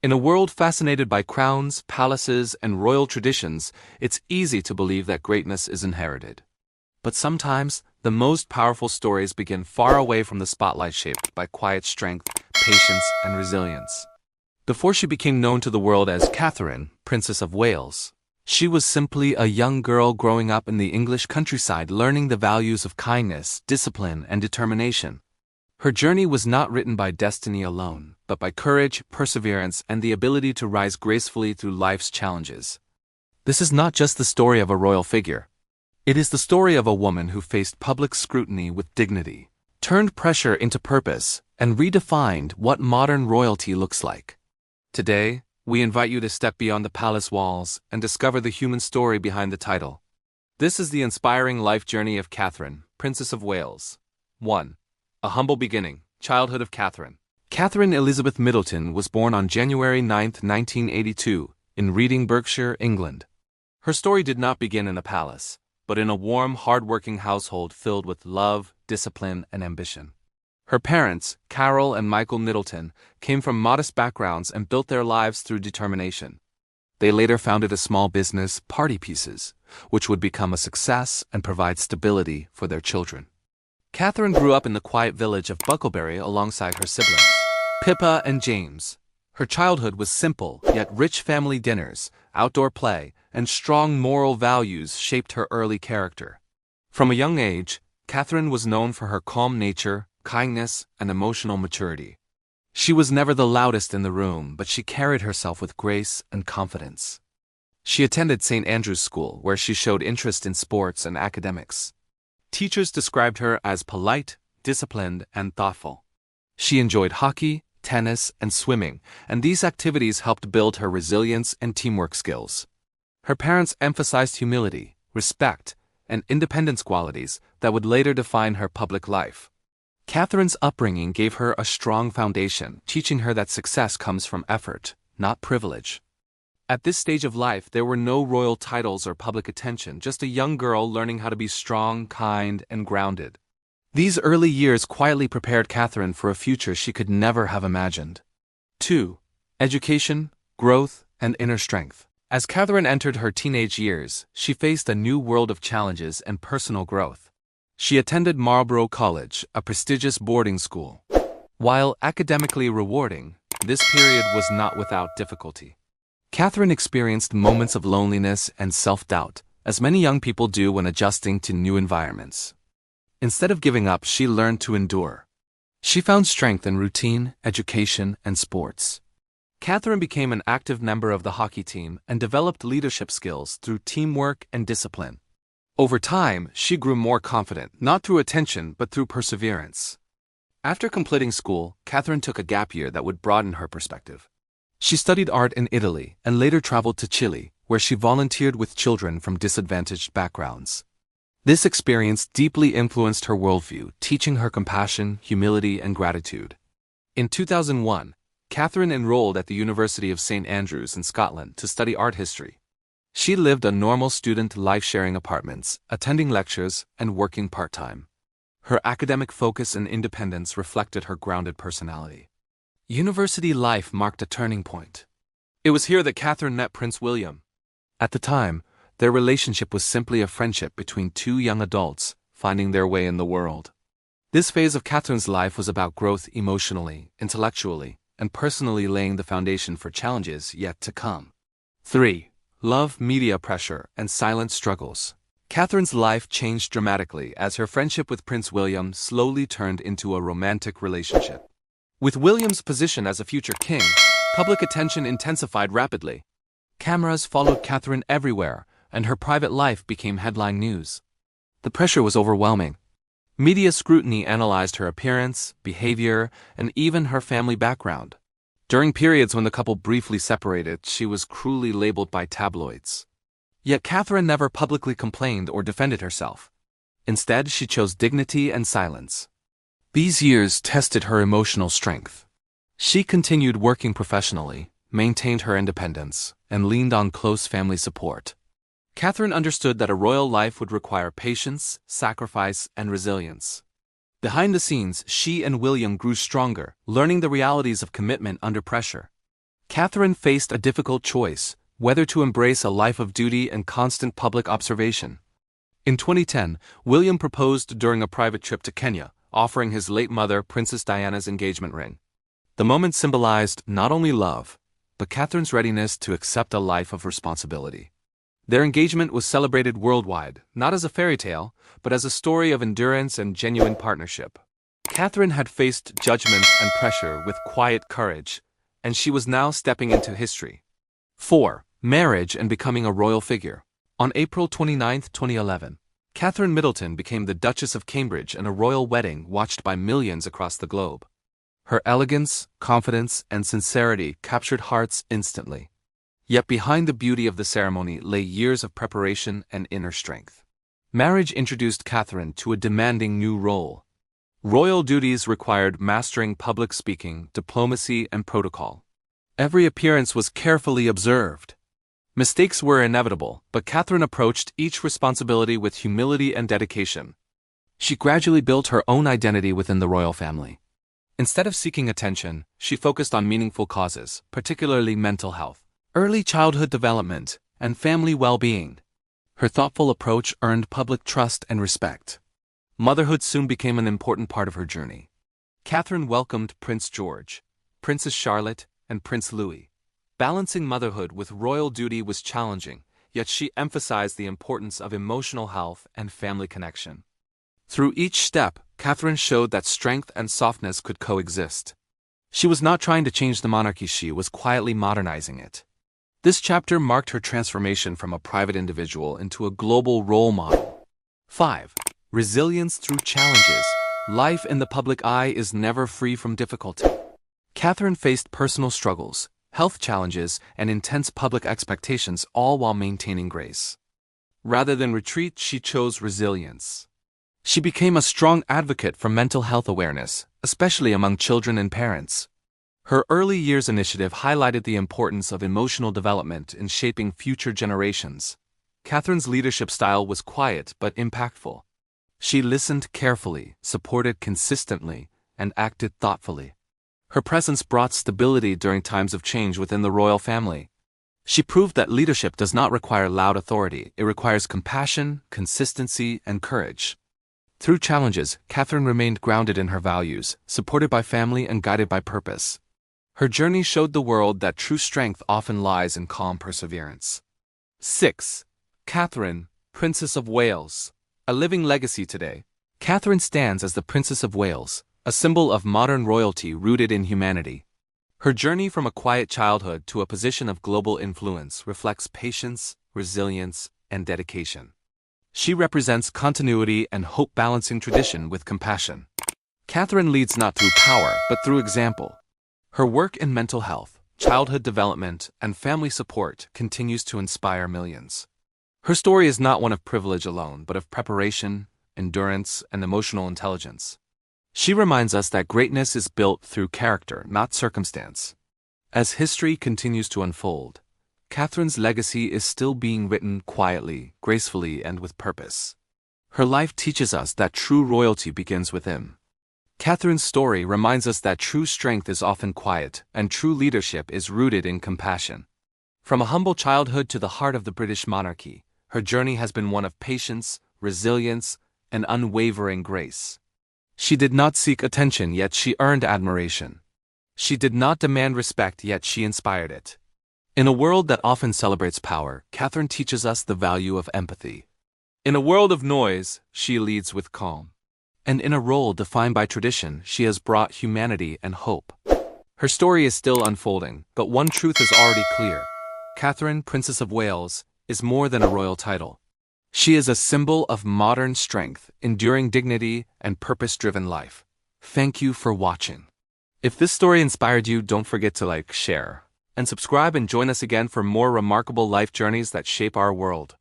In a world fascinated by crowns, palaces, and royal traditions, it's easy to believe that greatness is inherited. But sometimes, the most powerful stories begin far away from the spotlight, shaped by quiet strength, patience, and resilience. Before she became known to the world as Catherine, Princess of Wales, she was simply a young girl growing up in the English countryside, learning the values of kindness, discipline, and determination. Her journey was not written by destiny alone, but by courage, perseverance, and the ability to rise gracefully through life's challenges. This is not just the story of a royal figure. It is the story of a woman who faced public scrutiny with dignity, turned pressure into purpose, and redefined what modern royalty looks like. Today, we invite you to step beyond the palace walls and discover the human story behind the title. This is the inspiring life journey of Catherine, Princess of Wales. 1. A humble beginning. Childhood of Catherine. Catherine Elizabeth Middleton was born on January 9, 1982, in Reading, Berkshire, England. Her story did not begin in a palace, but in a warm, hard-working household filled with love, discipline, and ambition. Her parents, Carol and Michael Middleton, came from modest backgrounds and built their lives through determination. They later founded a small business, Party Pieces, which would become a success and provide stability for their children. Catherine grew up in the quiet village of Bucklebury alongside her siblings, Pippa and James. Her childhood was simple, yet rich. Family dinners, outdoor play, and strong moral values shaped her early character. From a young age, Catherine was known for her calm nature, kindness, and emotional maturity. She was never the loudest in the room, but she carried herself with grace and confidence. She attended St. Andrew's School, where she showed interest in sports and academics. Teachers described her as polite, disciplined, and thoughtful. She enjoyed hockey, tennis, and swimming, and these activities helped build her resilience and teamwork skills. Her parents emphasized humility, respect, and independence, qualities that would later define her public life. Catherine's upbringing gave her a strong foundation, teaching her that success comes from effort, not privilege. At this stage of life, there were no royal titles or public attention, just a young girl learning how to be strong, kind, and grounded. These early years quietly prepared Catherine for a future she could never have imagined. 2. Education, growth, and inner strength. As Catherine entered her teenage years, she faced a new world of challenges and personal growth. She attended Marlborough College, a prestigious boarding school. While academically rewarding, this period was not without difficulty. Catherine experienced moments of loneliness and self-doubt, as many young people do when adjusting to new environments. Instead of giving up, she learned to endure. She found strength in routine, education, and sports. Catherine became an active member of the hockey team and developed leadership skills through teamwork and discipline. Over time, she grew more confident, not through attention but through perseverance. After completing school, Catherine took a gap year that would broaden her perspective. She studied art in Italy and later traveled to Chile, where she volunteered with children from disadvantaged backgrounds. This experience deeply influenced her worldview, teaching her compassion, humility, and gratitude. In 2001, Catherine enrolled at the University of St. Andrews in Scotland to study art history. She lived a normal student life, sharing apartments, attending lectures, and working part-time. Her academic focus and independence reflected her grounded personality. University life marked a turning point. It was here that Catherine met Prince William. At the time, their relationship was simply a friendship between two young adults finding their way in the world. This phase of Catherine's life was about growth emotionally, intellectually, and personally, laying the foundation for challenges yet to come. 3. Love, media pressure, and silent struggles. Catherine's life changed dramatically as her friendship with Prince William slowly turned into a romantic relationship. With William's position as a future king, public attention intensified rapidly. Cameras followed Catherine everywhere, and her private life became headline news. The pressure was overwhelming. Media scrutiny analyzed her appearance, behavior, and even her family background. During periods when the couple briefly separated, she was cruelly labeled by tabloids. Yet Catherine never publicly complained or defended herself. Instead, she chose dignity and silence. These years tested her emotional strength. She continued working professionally, maintained her independence, and leaned on close family support. Catherine understood that a royal life would require patience, sacrifice, and resilience. Behind the scenes, she and William grew stronger, learning the realities of commitment under pressure. Catherine faced a difficult choice, whether to embrace a life of duty and constant public observation. In 2010, William proposed during a private trip to Kenya, offering his late mother Princess Diana's engagement ring. The moment symbolized not only love, but Catherine's readiness to accept a life of responsibility. Their engagement was celebrated worldwide, not as a fairy tale, but as a story of endurance and genuine partnership. Catherine had faced judgment and pressure with quiet courage, and she was now stepping into history. 4. Marriage and becoming a royal figure. On April 29, 2011, Catherine Middleton became the Duchess of Cambridge in a royal wedding watched by millions across the globe. Her elegance, confidence, and sincerity captured hearts instantly. Yet behind the beauty of the ceremony lay years of preparation and inner strength. Marriage introduced Catherine to a demanding new role. Royal duties required mastering public speaking, diplomacy, and protocol. Every appearance was carefully observed. Mistakes were inevitable, but Catherine approached each responsibility with humility and dedication. She gradually built her own identity within the royal family. Instead of seeking attention, she focused on meaningful causes, particularly mental health, early childhood development, and family well-being. Her thoughtful approach earned public trust and respect. Motherhood soon became an important part of her journey. Catherine welcomed Prince George, Princess Charlotte, and Prince Louis. Balancing motherhood with royal duty was challenging, yet she emphasized the importance of emotional health and family connection. Through each step, Catherine showed that strength and softness could coexist. She was not trying to change the monarchy, she was quietly modernizing it. This chapter marked her transformation from a private individual into a global role model. 5. Resilience through challenges. Life in the public eye is never free from difficulty. Catherine faced personal struggles, health challenges, and intense public expectations, all while maintaining grace. Rather than retreat, she chose resilience. She became a strong advocate for mental health awareness, especially among children and parents. Her early years initiative highlighted the importance of emotional development in shaping future generations. Catherine's leadership style was quiet but impactful. She listened carefully, supported consistently, and acted thoughtfully. Her presence brought stability during times of change within the royal family. She proved that leadership does not require loud authority, it requires compassion, consistency, and courage. Through challenges, Catherine remained grounded in her values, supported by family and guided by purpose. Her journey showed the world that true strength often lies in calm perseverance. 6. Catherine, Princess of Wales. A living legacy today. Catherine stands as the Princess of Wales, a symbol of modern royalty rooted in humanity. Her journey from a quiet childhood to a position of global influence reflects patience, resilience, and dedication. She represents continuity and hope, balancing tradition with compassion. Catherine leads not through power, but through example. Her work in mental health, childhood development, and family support continues to inspire millions. Her story is not one of privilege alone, but of preparation, endurance, and emotional intelligence. She reminds us that greatness is built through character, not circumstance. As history continues to unfold, Catherine's legacy is still being written quietly, gracefully, and with purpose. Her life teaches us that true royalty begins within. Catherine's story reminds us that true strength is often quiet, and true leadership is rooted in compassion. From a humble childhood to the heart of the British monarchy, her journey has been one of patience, resilience, and unwavering grace. She did not seek attention, yet she earned admiration. She did not demand respect, yet she inspired it. In a world that often celebrates power, Catherine teaches us the value of empathy. In a world of noise, she leads with calm. And in a role defined by tradition, she has brought humanity and hope. Her story is still unfolding, but one truth is already clear. Catherine, Princess of Wales, is more than a royal title. She is a symbol of modern strength, enduring dignity, and purpose-driven life. Thank you for watching. If this story inspired you, don't forget to like, share, and subscribe, and join us again for more remarkable life journeys that shape our world.